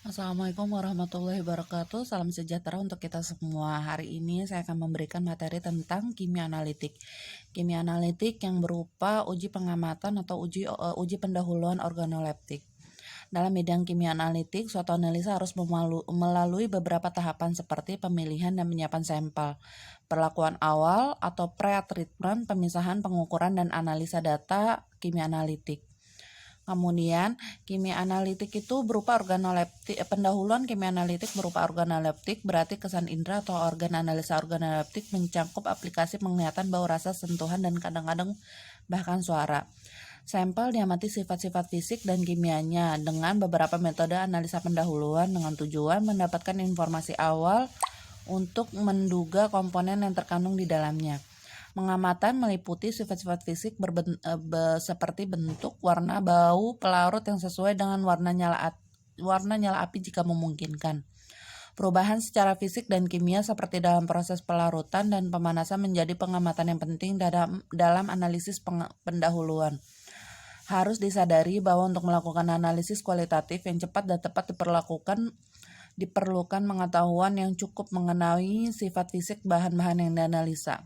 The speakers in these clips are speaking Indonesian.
Assalamualaikum warahmatullahi wabarakatuh. Salam sejahtera untuk kita semua. Hari ini saya akan memberikan materi tentang kimia analitik. Kimia analitik yang berupa uji pengamatan atau uji pendahuluan organoleptik. Dalam bidang kimia analitik, suatu analisa harus melalui beberapa tahapan seperti pemilihan dan penyiapan sampel, perlakuan awal atau pre-treatment, pemisahan, pengukuran, dan analisa data kimia analitik. Kemudian, kimia analitik itu berupa organoleptik, pendahuluan kimia analitik berupa organoleptik, berarti kesan indera atau organ analisa organoleptik mencangkup aplikasi penglihatan, bau, rasa, sentuhan, dan kadang-kadang bahkan suara. Sampel diamati sifat-sifat fisik dan kimianya dengan beberapa metode analisa pendahuluan dengan tujuan mendapatkan informasi awal untuk menduga komponen yang terkandung di dalamnya. Mengamatan meliputi sifat-sifat fisik seperti bentuk, warna, bau, pelarut yang sesuai dengan warna nyala api jika memungkinkan. Perubahan secara fisik dan kimia seperti dalam proses pelarutan dan pemanasan menjadi pengamatan yang penting dalam analisis pendahuluan. Harus disadari bahwa untuk melakukan analisis kualitatif yang cepat dan tepat diperlukan pengetahuan yang cukup mengenai sifat fisik bahan-bahan yang dianalisa.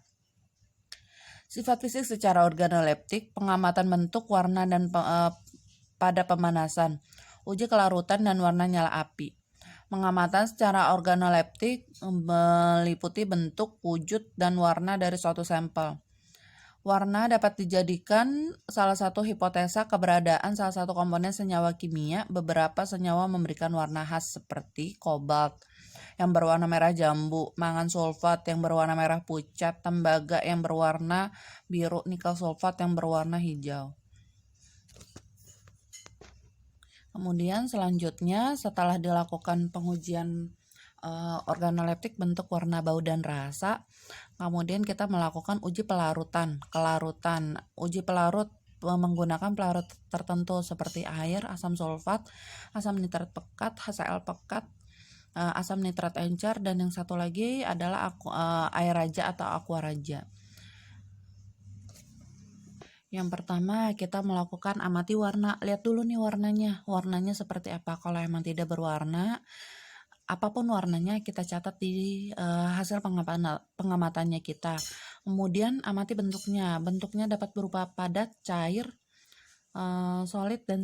Sifat fisik secara organoleptik, pengamatan bentuk, warna, dan pada pemanasan, uji kelarutan dan warna nyala api. Pengamatan secara organoleptik meliputi bentuk, wujud, dan warna dari suatu sampel. Warna dapat dijadikan salah satu hipotesa keberadaan salah satu komponen senyawa kimia. Beberapa senyawa memberikan warna khas seperti kobalt yang berwarna merah jambu, mangan sulfat yang berwarna merah pucat, tembaga yang berwarna biru, nikel sulfat yang berwarna hijau. Kemudian selanjutnya setelah dilakukan pengujian organoleptik bentuk, warna, bau, dan rasa, kemudian kita melakukan uji kelarutan. Uji pelarut menggunakan pelarut tertentu seperti air, asam sulfat, asam nitrat pekat, HCl pekat, asam nitrat encer, dan yang satu lagi adalah air raja atau aqua raja. Yang pertama kita melakukan amati warna. Lihat dulu nih warnanya seperti apa. Kalau emang tidak berwarna, apapun warnanya kita catat di hasil pengamatannya kita. Kemudian amati bentuknya. Bentuknya dapat berupa padat, cair, solid, dan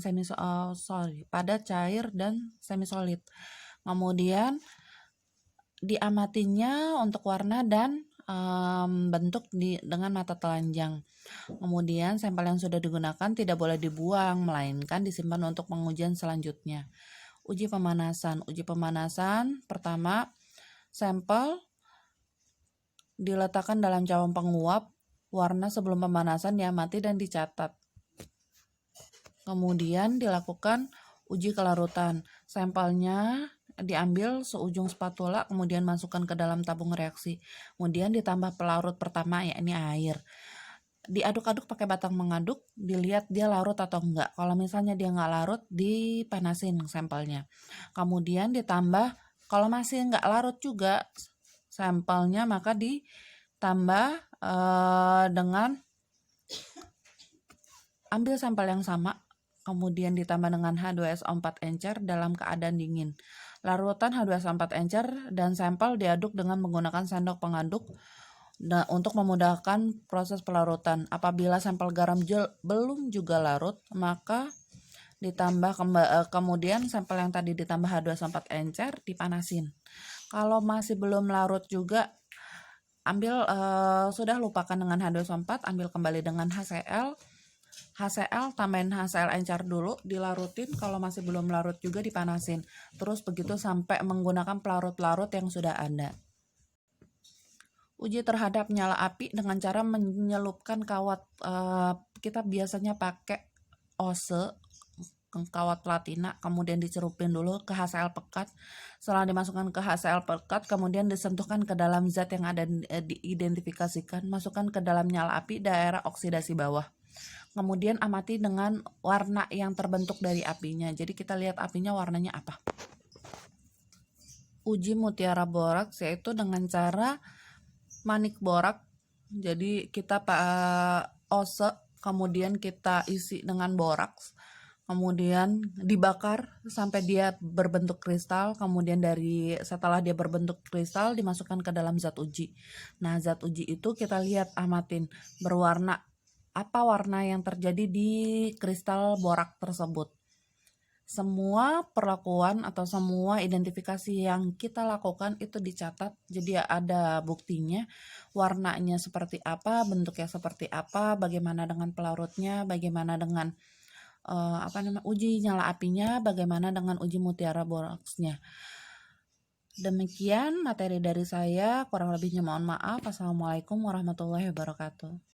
padat, cair, dan semi solid. Kemudian diamatinya untuk warna dan bentuk dengan mata telanjang. Kemudian sampel yang sudah digunakan tidak boleh dibuang, melainkan disimpan untuk pengujian selanjutnya. Uji pemanasan. Pertama, sampel diletakkan dalam cawan penguap. Warna sebelum pemanasan diamati dan dicatat. Kemudian dilakukan uji kelarutan. Sampelnya diambil seujung spatula, kemudian masukkan ke dalam tabung reaksi. Kemudian ditambah pelarut pertama, yakni air. Diaduk-aduk pakai batang mengaduk, dilihat dia larut atau enggak. Kalau misalnya dia enggak larut, dipanasin sampelnya. Kemudian ditambah, kalau masih enggak larut juga sampelnya, maka ditambah dengan ambil sampel yang sama, kemudian ditambah dengan H2SO4 encer dalam keadaan dingin. Larutan H2SO4 encer dan sampel diaduk dengan menggunakan sendok pengaduk untuk memudahkan proses pelarutan. Apabila sampel garam belum juga larut, maka ditambah kemudian sampel yang tadi ditambah H2SO4 encer dipanasin. Kalau masih belum larut juga, sudah lupakan dengan H2SO4, ambil kembali dengan HCl tambahin HCl encer dulu, dilarutin. Kalau masih belum larut juga dipanasin. Terus begitu sampai menggunakan pelarut-pelarut yang sudah ada. Uji terhadap nyala api dengan cara menyelupkan kawat. Kita biasanya pakai ose, kawat platina, kemudian dicerupin dulu ke HCl pekat. Setelah dimasukkan ke HCl pekat, kemudian disentuhkan ke dalam zat yang ada diidentifikasikan. Masukkan ke dalam nyala api daerah oksidasi bawah. Kemudian amati dengan warna yang terbentuk dari apinya. Jadi kita lihat apinya warnanya apa. Uji mutiara boraks yaitu dengan cara manik borak. Jadi kita ose, kemudian kita isi dengan boraks. kemudian dibakar sampai dia berbentuk kristal, kemudian setelah dia berbentuk kristal dimasukkan ke dalam zat uji. Nah, zat uji itu kita lihat, amatin berwarna apa warna yang terjadi di kristal borak tersebut. Semua perlakuan atau semua identifikasi yang kita lakukan itu dicatat, jadi ada buktinya, warnanya seperti apa, bentuknya seperti apa, bagaimana dengan pelarutnya, bagaimana dengan uji nyala apinya, bagaimana dengan uji mutiara boraksnya. Demikian materi dari saya, kurang lebihnya mohon maaf. Assalamualaikum warahmatullahi wabarakatuh.